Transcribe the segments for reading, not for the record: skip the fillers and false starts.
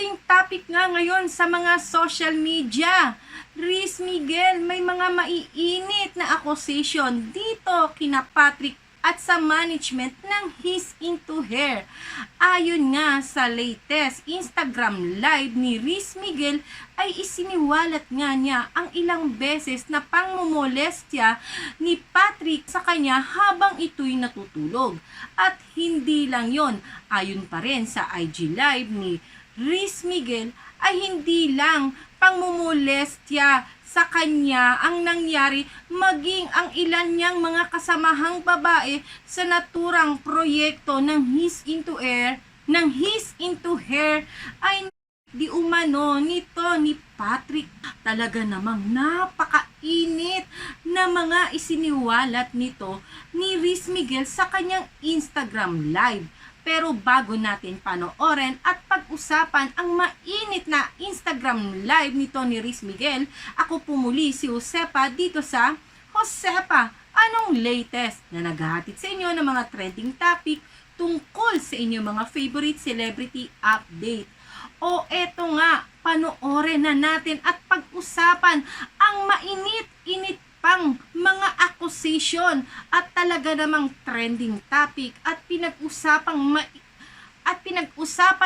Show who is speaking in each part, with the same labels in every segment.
Speaker 1: trending topic nga ngayon sa mga social media. Riz Miguel, may mga maiinit na accusation dito kina Patrick at sa management ng He's Into Her. Ayon nga sa latest Instagram live ni Riz Miguel ay isiniwalat nga niya ang ilang beses na pangmomolestya ni Patrick sa kanya habang ito'y natutulog. At hindi lang yon, ayon pa rin sa IG live ni Riz Miguel ay hindi lang pangmomolestya sa kanya ang nangyari, maging ang ilan niyang mga kasamahang babae sa naturang proyekto ng He's Into Her ay di umano nito ni Patrick. Talaga namang napakainit na mga isiniwalat nito ni Riz Miguel sa kanyang Instagram live. Pero bago natin panoorin at pag-usapan ang mainit na Instagram live nito ni Riz Miguel, ako pumuli si Josepa dito sa Josepa, anong latest na naghahatid sa inyo ng mga trending topic tungkol sa inyong mga favorite celebrity update. O eto nga, panoorin na natin at pag-usapan ang mainit-init pang mga accusation at talaga namang trending topic at pinag-usapan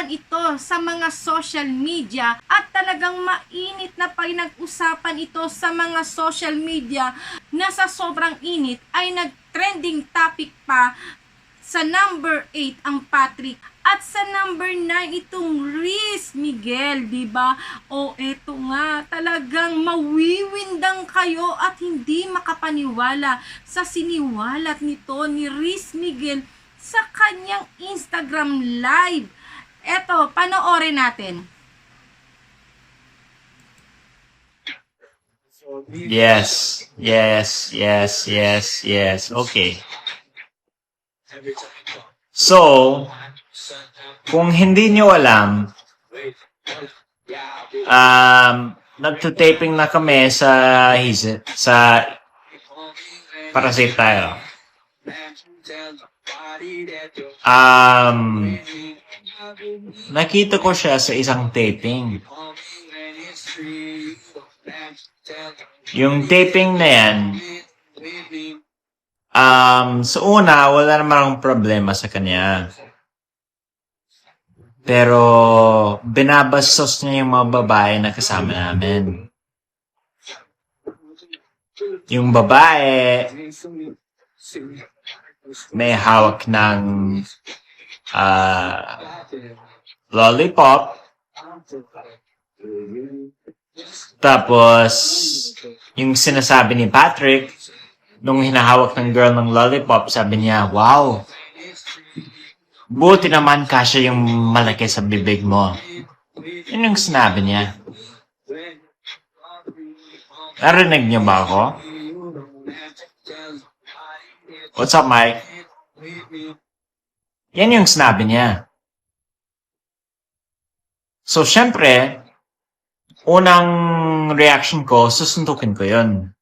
Speaker 1: ito sa mga social media at talagang mainit na pinag-usapan ito sa mga social media na sa sobrang init ay nag-trending topic pa sa number 8 ang Patrick at sa number 9 itong Riz Miguel, diba? O eto nga, talagang mawiwindang kayo at hindi makapaniwala sa siniwalat nito ni Riz Miguel sa kanyang Instagram live. Eto, panoorin natin.
Speaker 2: Yes. Okay. So, kung hindi nyo alam, nagtutaping na kami sa Parasite tayo. Nakita ko siya sa isang taping. Yung taping na yan, sa una, wala naman akong problema sa kanya. Pero, binabastos niya yung mga babae na kasama namin. Yung babae, may hawak ng lollipop. Tapos, yung sinasabi ni Patrick, nung hinahawak ng girl ng lollipop, sabi niya, wow, buti naman kasya yung malaki sa bibig mo. Yun yung sinabi niya. Narinig niyo ba ako? What's up, Mike? Yan yung sinabi niya. So, syempre, unang reaction ko, susuntukin ko yun.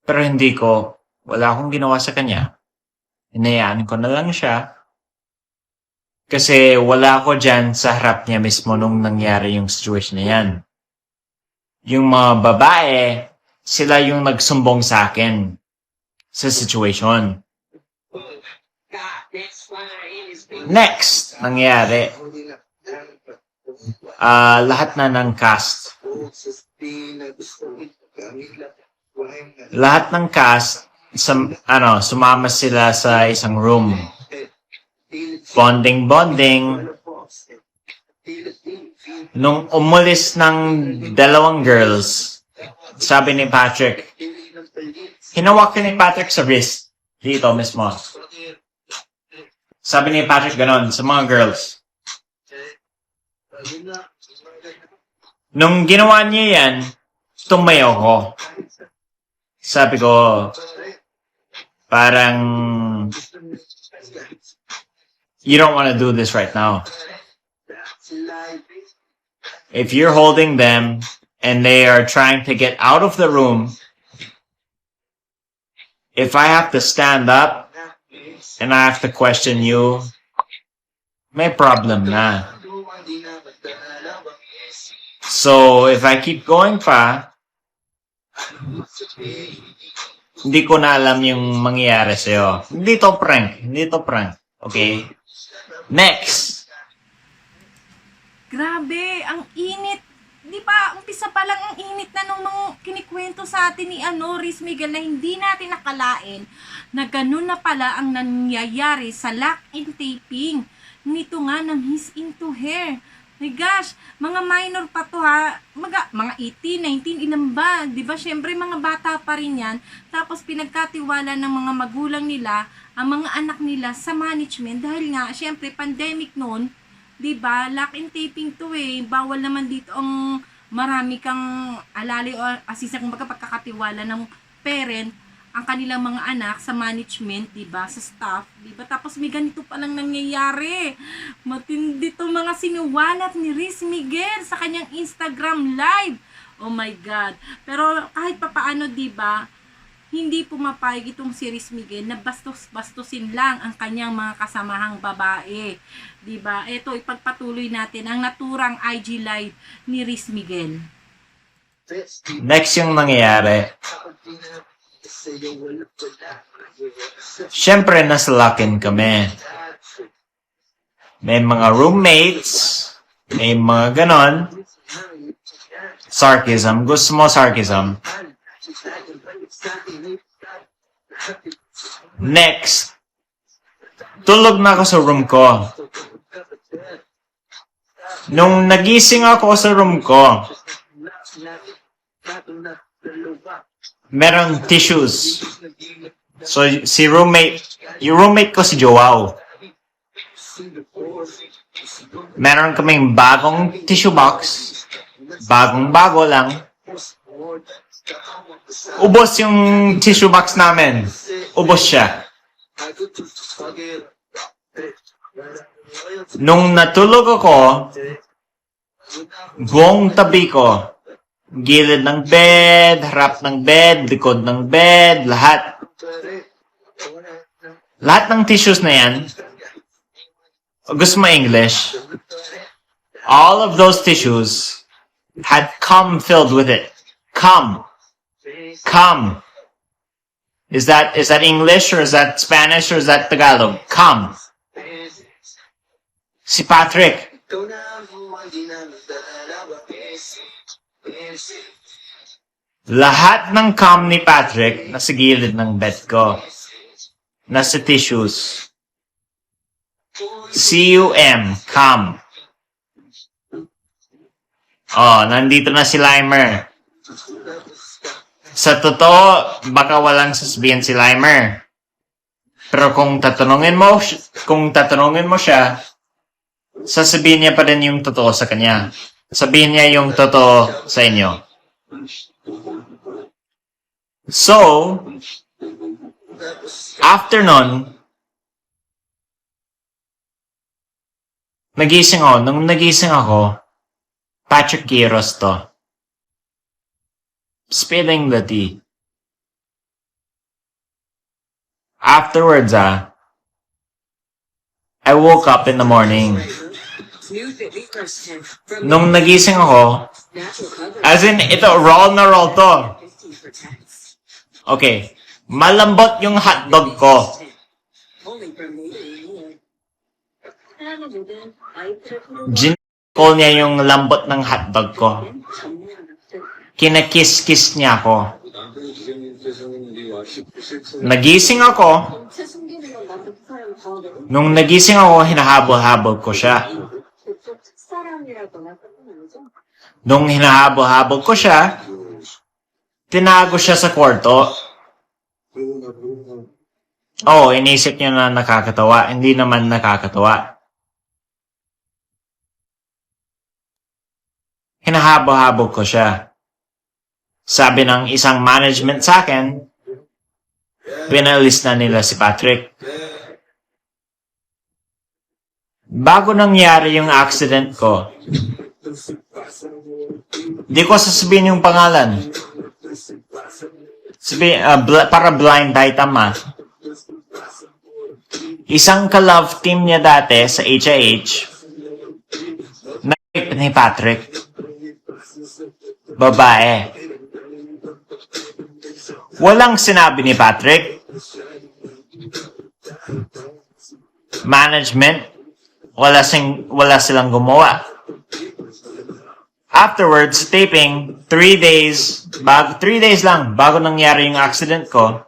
Speaker 2: Pero hindi ko. Wala akong ginawa sa kanya. Hinayaan ko na lang siya. Kasi wala ako dyan sa harap niya mismo nung nangyari yung situation na yan. Yung mga babae, sila yung nagsumbong sa akin sa situation. Next, nangyari. Lahat na ng cast. Lahat ng cast, sumama sila sa isang room. Bonding. Nung umulis ng dalawang girls, sabi ni Patrick, hinawakan ni Patrick sa wrist. Dito mismo. Sabi ni Patrick ganon sa mga girls. Nung ginawa niya yan, tumayo ko. Sabi ko, parang, you don't want to do this right now. If you're holding them and they are trying to get out of the room, if I have to stand up and I have to question you, may problem na. So, if I keep going pa, hindi ko na alam yung mangyayari sa'yo. Hindi to prank. Hindi to prank. Okay? Next.
Speaker 1: Grabe, ang init. Di ba, umpisa pa lang ang init na nung mga kinikwento sa atin ni Riz Miguel na hindi natin nakalain na ganun na pala ang nangyayari sa lock-in taping nito nga ng He's Into Her. My gosh, mga minor pa to ha, mga 18, 19, ilan ba? Di ba, syempre mga bata pa rin yan. Tapos pinagkatiwala ng mga magulang nila, ang mga anak nila sa management dahil nga, syempre, pandemic noon, di ba, lock-in taping to eh. Bawal naman dito ang marami kang alali o asisa kung pagkakatiwala ng parent ang kanilang mga anak sa management, di ba, sa staff, di ba? Tapos may ganito palang nangyayari. Matindi to mga sinuwalat ni Riz Miguel sa kanyang Instagram live. Oh my God. Pero kahit papaano, di ba, hindi pumapayag itong si Riz Miguel na bastos-bastusin lang ang kanyang mga kasamahang babae. Diba? Ito, ipagpatuloy natin ang naturang IG live ni Riz Miguel.
Speaker 2: Next yung mangyayari. Siyempre, nasa lock-in kami. May mga roommates, may mga ganon. Sarcasm. Gusto mo sarcasm? Next. Tulog na ako sa room ko. Nung nagising ako sa room ko, merong tissues. So, yung roommate ko si Joao. Meron kaming bagong tissue box. Bagong-bago lang. Ubos yung tissue box namin. Ubos siya. Nung natulog ako, buong tabi ko, gilid ng bed, harap ng bed, likod ng bed, lahat. Lahat ng tissues na yan, gusto mo English? All of those tissues had cum filled with it. Cum. Cum. Is that English or is that Spanish or is that Tagalog? Cum. Si Patrick. Lahat ng cum ni Patrick nasa gilid ng bed ko. Nasa tissues. C-U-M. Cum. Oh, nandito na si Limer. Sa totoo, baka walang sasabihin si Limer. Pero kung tatanungin mo siya, sasabihin niya pa rin yung totoo sa kanya. Sabihin niya yung totoo sa inyo. So, after nun, nagising ako. Nung nagising ako, Patrick Quiros to. Spilling the tea. Afterwards, I woke up in the morning. Nung nagising ako, as in, ito, roll na roll to. Okay. Malambot yung hotdog ko. Call niya yung lambot ng hotdog ko. Kinakiss-kiss niya ako. Nagising ako. Nung nagising ako, hinahabol-habol ko siya. Nung hinahabol-habol ko siya, tinago siya sa kwarto. Oh, inisip niya na nakakatawa. Hindi naman nakakatawa. Hinahabol-habol ko siya. Sabi ng isang management sa akin, pinalis na nila si Patrick. Bago nangyari yung accident ko, di ko sasabihin yung pangalan. Para blind item Isang ka-love team niya dati sa HIH, na ni Patrick. babae. Walang sinabi ni Patrick. Management, wala silang gumawa. Afterwards, taping, 3 days lang, bago nangyari yung accident ko,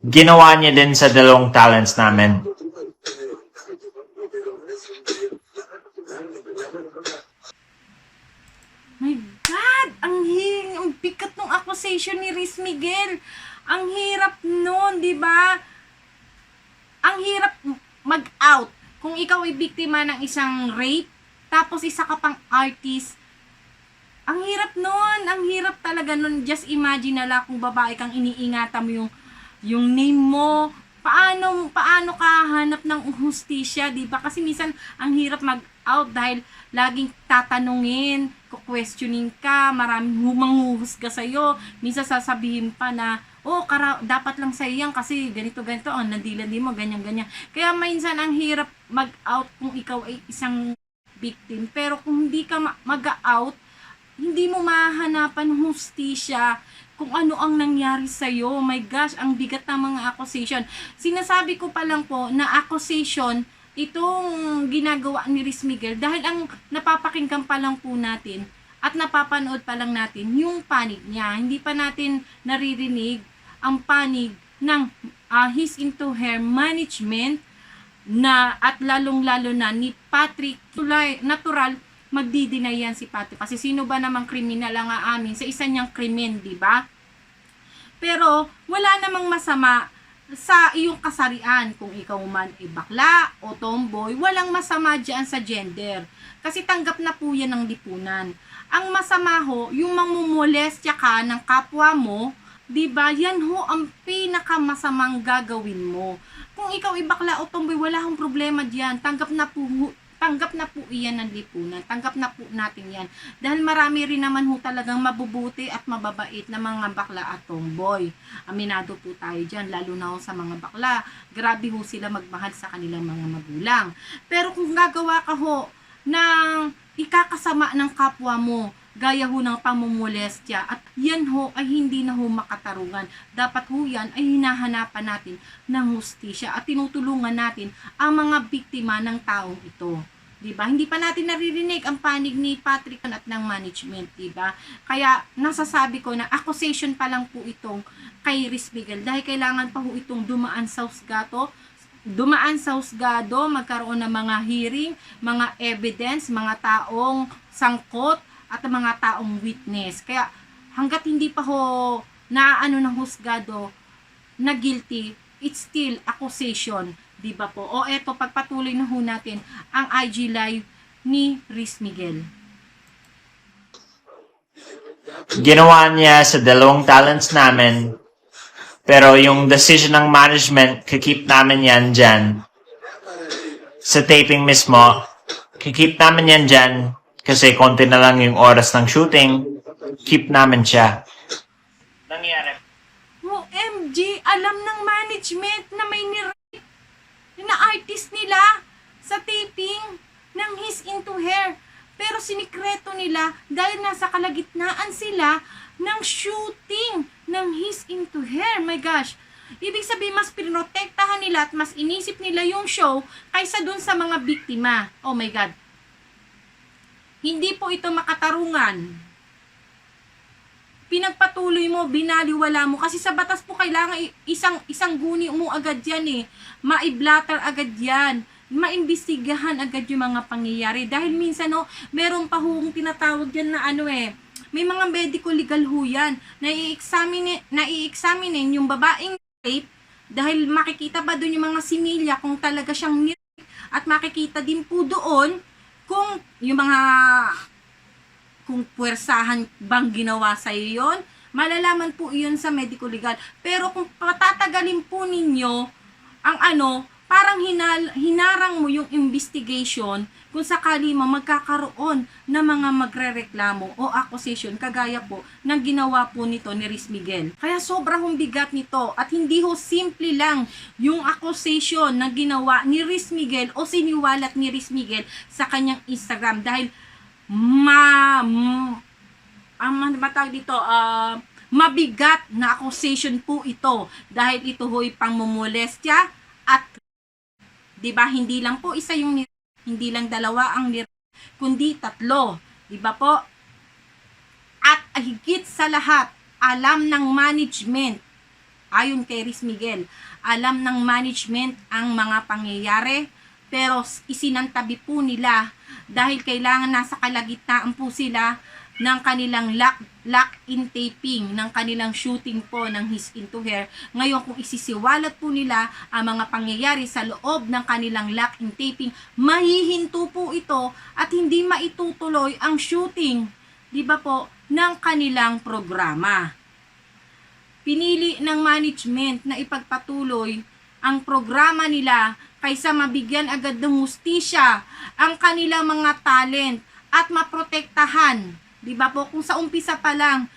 Speaker 2: ginawa niya din sa 2 talents namin.
Speaker 1: My God! Ang bigat ng accusation ni Riz Miguel. Ang hirap nun, di ba? Ang hirap mag-out. Kung ikaw ay biktima ng isang rape, tapos isa ka pang artist, ang hirap nun. Ang hirap talaga nun. Just imagine na lang kung babae kang iniingatan mo yung name mo. Paano ka hanap ng hustisya, di ba? Kasi minsan ang hirap mag-out dahil laging tatanungin, questioning ka, maraming manghuhusga sa'yo. Minsan sasabihin pa na, dapat lang sa'yo yan kasi ganito, nandilandi mo, ganyan. Kaya minsan ang hirap mag-out kung ikaw ay isang victim. Pero kung hindi ka mag-out, hindi mo mahanapan hustisya kung ano ang nangyari sa'yo. Oh my gosh, ang bigat ng mga accusation. Sinasabi ko pa lang po na accusation, itong ginagawa ni Riz Miguel, dahil ang napapakinggan pa lang po natin at napapanood pa lang natin yung panig niya. Hindi pa natin naririnig ang panig ng his into her management na at lalong-lalo na ni Patrick. Natural magdi-deny yan si Patrick. Kasi sino ba namang kriminal ang aamin sa isa niyang krimen, di ba? Pero wala namang masama sa iyong kasarian. Kung ikaw man ay bakla o tomboy, walang masama dyan sa gender. Kasi tanggap na po yan ng lipunan. Ang masama ho, yung mamumolestya ka ng kapwa mo, di ba? Yan ho ang pinakamasamang gagawin mo. Kung ikaw ay bakla o tomboy, wala hong problema dyan. Tanggap na po iyan ng lipunan. Tanggap na po natin yan. Dahil marami rin naman ho talagang mabubuti at mababait na mga bakla at tomboy. Aminado po tayo dyan, lalo na ho sa mga bakla. Grabe ho sila magmahal sa kanilang mga magulang. Pero kung gagawa ka ho ng ikakasama ng kapwa mo, gaya ho ng pamumolestya, at yan ho ay hindi na ho makatarungan. Dapat ho yan ay hinahanapan natin ng hustisya at tinutulungan natin ang mga biktima ng taong ito. Diba? Hindi pa natin naririnig ang panig ni Patrick at ng management, diba? Kaya nasasabi ko na accusation pa lang po itong kay Riz Miguel dahil kailangan pa ho itong dumaan sa husgado, magkaroon ng mga hearing, mga evidence, mga taong sangkot at mga taong witness. Kaya hanggat hindi pa ho naano ng husgado na guilty, it's still accusation. Diba po? O eto, pagpatuloy na ho natin ang IG live ni Riz Miguel.
Speaker 2: Ginawa niya sa 2 talents namin, pero yung decision ng management, kikip namin yan dyan. Sa taping mismo, kikip namin yan dyan kasi konti na lang yung oras ng shooting, keep namin siya. Nangyari.
Speaker 1: OMG, alam ng management na may na artist nila sa taping ng His Into Her. Pero sinikreto nila dahil nasa kalagitnaan sila ng shooting ng His Into Her. My gosh. Ibig sabihin, mas pinotektahan nila at mas inisip nila yung show kaysa dun sa mga biktima. Oh my God. Hindi po ito makatarungan. Pinagpatuloy mo, binaliwala mo. Kasi sa batas po kailangan isang guni mo agad yan eh. Maiblatter agad yan. Maimbestigahan agad yung mga pangyayari. Dahil minsan meron pa hong tinatawag yan na may mga medical legal ho yan. Nai-examine yung babaeng rape dahil makikita ba doon yung mga similya kung talaga siyang nirape at makikita din po doon kung yung mga kung puwersahan bang ginawa sa iyo yon, malalaman po iyon sa medical legal. Pero kung patatagalin po ninyo ang parang hinarang mo yung investigation kung sakali magkakaroon ng mga magrereklamo o accusation kagaya po ng ginawa po nito ni Riz Miguel. Kaya sobrang bigat nito at hindi ho simple lang yung accusation na ginawa ni Riz Miguel o siniwalat ni Riz Miguel sa kanyang Instagram dahil ang matawag dito, mabigat na accusation po ito dahil ito ho'y pangmumolestya at 'di ba hindi lang po isa yung hindi lang dalawa ang kundi tatlo, 'di ba po? At higit sa lahat, alam ng management, ayon kay Riz Miguel, alam ng management ang mga pangyayari pero isinantabi po nila dahil kailangan nasa kalagitnaan po sila ng kanilang lock-in taping, ng kanilang shooting po ng His Into Her. Ngayon, kung isisiwalat po nila ang mga pangyayari sa loob ng kanilang lock-in taping, mahihinto po ito at hindi maitutuloy ang shooting, di ba po, ng kanilang programa. Pinili ng management na ipagpatuloy ang programa nila kaysa mabigyan agad ng hustisya ang kanilang mga talent at maprotektahan. Diba po, kung sa umpisa pa lang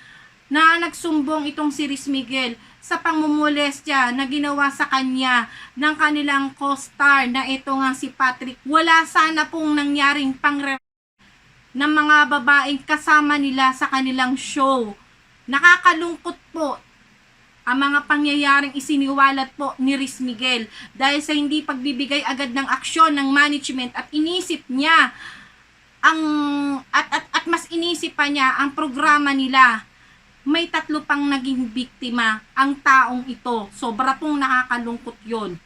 Speaker 1: na nagsumbong itong si Riz Miguel sa pangmumolestya na ginawa sa kanya ng kanilang co-star na ito nga si Patrick, wala sana pong nangyaring ng mga babaeng kasama nila sa kanilang show. Nakakalungkot po ang mga pangyayaring isiniwalat po ni Riz Miguel dahil sa hindi pagbibigay agad ng aksyon ng management at inisip niya at mas inisip pa niya ang programa nila. May 3 pang naging biktima ang taong ito. Sobra pong nakakalungkot yon.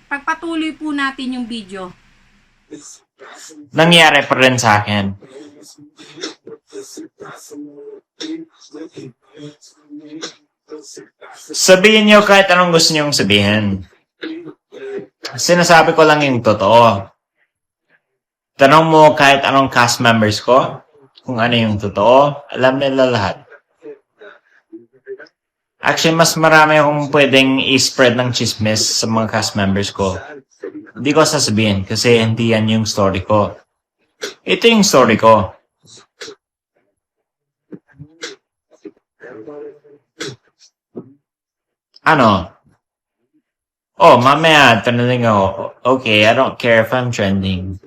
Speaker 1: Pagpatuloy po natin yung video.
Speaker 2: Nangyari pa rin sa akin. Sabihin nyo kahit anong gusto nyong sabihin. Sinasabi ko lang yung totoo. Tanong mo kahit anong cast members ko kung ano yung totoo. Alam nila lahat. Actually, mas marami akong pwedeng i-spread ng chismis sa mga cast members ko. Hindi ko sasabihin kasi hindi yan yung story ko. Ito yung story ko. Ano? Oh, mamaya, tanong ako. Okay, I don't care if I'm trending.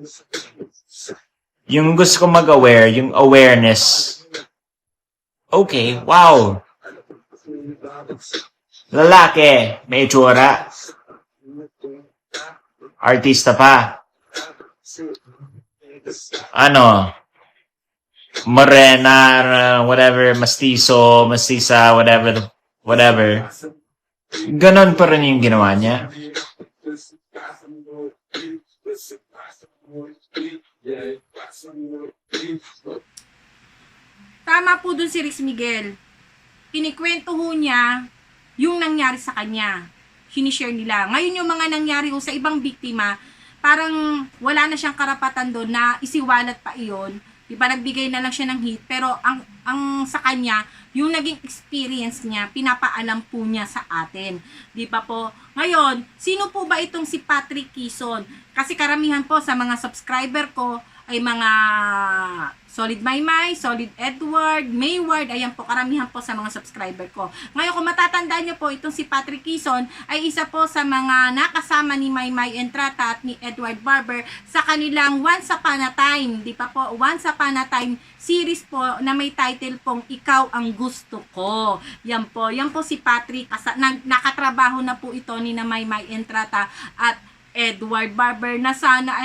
Speaker 2: Yung gusto ko mag-aware, yung awareness. Okay, wow. Lalaki, may itsura. Artista pa. Ano? Morena, whatever, mestizo, mestiza, whatever. Ganon pa rin yung ginawa niya.
Speaker 1: Tama po dun si Riz Miguel. Kinikwento ho niya yung nangyari sa kanya. Sinishare nila. Ngayon yung mga nangyari ho sa ibang biktima, parang wala na siyang karapatan doon na isiwalat pa iyon. Diba, nagbigay na lang siya ng hit, pero ang sa kanya, yung naging experience niya, pinapaalam po niya sa atin. Diba po? Ngayon, sino po ba itong si Patrick Quezon? Kasi karamihan po sa mga subscriber ko ay mga Solid Maymay, Solid Edward, Mayward, ayan po, karamihan po sa mga subscriber ko. Ngayon, kung matatandaan niyo po, itong si Patrick Quezon ay isa po sa mga nakasama ni Maymay Entrata at ni Edward Barber sa kanilang Once Upon a Time, di pa po, Once Upon a Time series po na may title pong Ikaw ang Gusto Ko. Yan po si Patrick, nakatrabaho na po ito ni na Maymay Entrata at Edward Barber na sana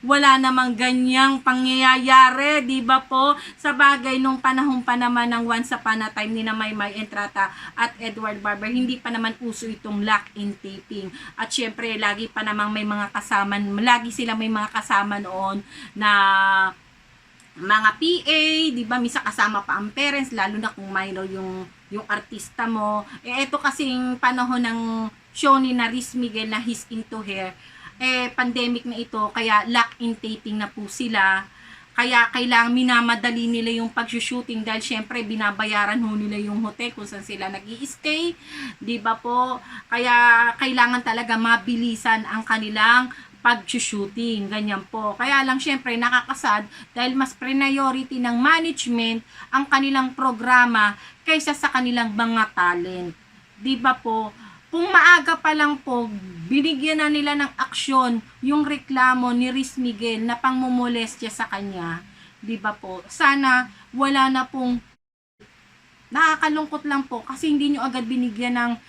Speaker 1: wala namang ganyang pangyayari, di ba po? Sa bagay nung panahon pa naman ng Once Upon a Time ni na Maymay Entrata at Edward Barber, hindi pa naman uso itong lock-in taping. At syempre, lagi pa namang may mga kasama, lagi sila may mga kasama noon na mga PA, di ba? Misa kasama pa ang parents, lalo na kung minor yung artista mo. Ito kasing panahon ng show ni na Riz Miguel na His Into Her, pandemic na ito, kaya lock-in taping na po sila. Kaya kailangan minamadali nila yung pag-shooting dahil syempre binabayaran ho nila yung hotel kung saan sila nag-i-stay, di ba po? Kaya kailangan talaga mabilisan ang kanilang pag-shooting, ganyan po. Kaya lang syempre nakakasad dahil mas priority ng management ang kanilang programa kaysa sa kanilang mga talent. Di ba po? kung maaga pa lang po, binigyan na nila ng aksyon yung reklamo ni Riz Miguel na pangmumolestya sa kanya, di ba po? Sana wala na pong, nakakalungkot lang po kasi hindi nyo agad binigyan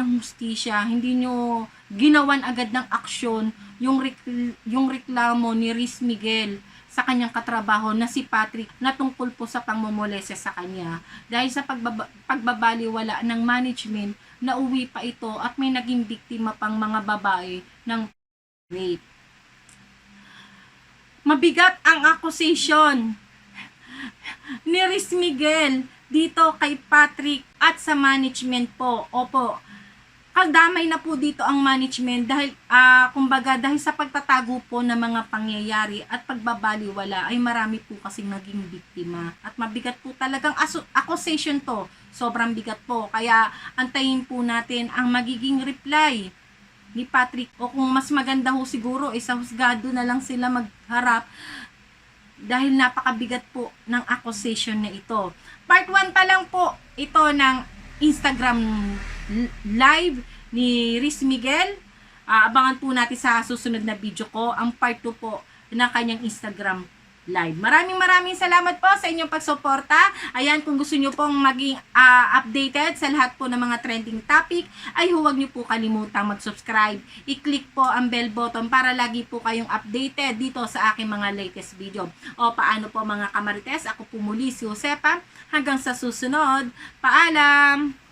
Speaker 1: ng hustisya, hindi nyo ginawan agad ng aksyon yung reklamo ni Riz Miguel sa kanyang katrabaho na si Patrick na tungkol po sa pangmomolestya sa kanya. Dahil sa pagbabaliwala ng management, nauwi pa ito at may naging biktima pang mga babae ng rape. Mabigat ang accusation ni Riz Miguel dito kay Patrick at sa management po. Opo, kadamay na po dito ang management dahil kumbaga dahil sa pagtatago po ng mga pangyayari at pagbabaliwala ay marami po kasing naging biktima at mabigat po talagang accusation to, sobrang bigat po, kaya antayin po natin ang magiging reply ni Patrick, o kung mas maganda ho siguro sa husgado na lang sila magharap dahil napakabigat po ng accusation na ito. Part 1 pa lang po ito ng Instagram live ni Riz Miguel. Abangan po natin sa susunod na video ko ang part 2 po ng kanyang Instagram live. Maraming salamat po sa inyong pagsuporta. Ayan, kung gusto nyo pong maging updated sa lahat po ng mga trending topic, ay huwag nyo po kalimutang mag-subscribe. I-click po ang bell button para lagi po kayong updated dito sa aking mga latest video. O paano po mga kamarites, ako po muli si Josepa. Hanggang sa susunod, paalam!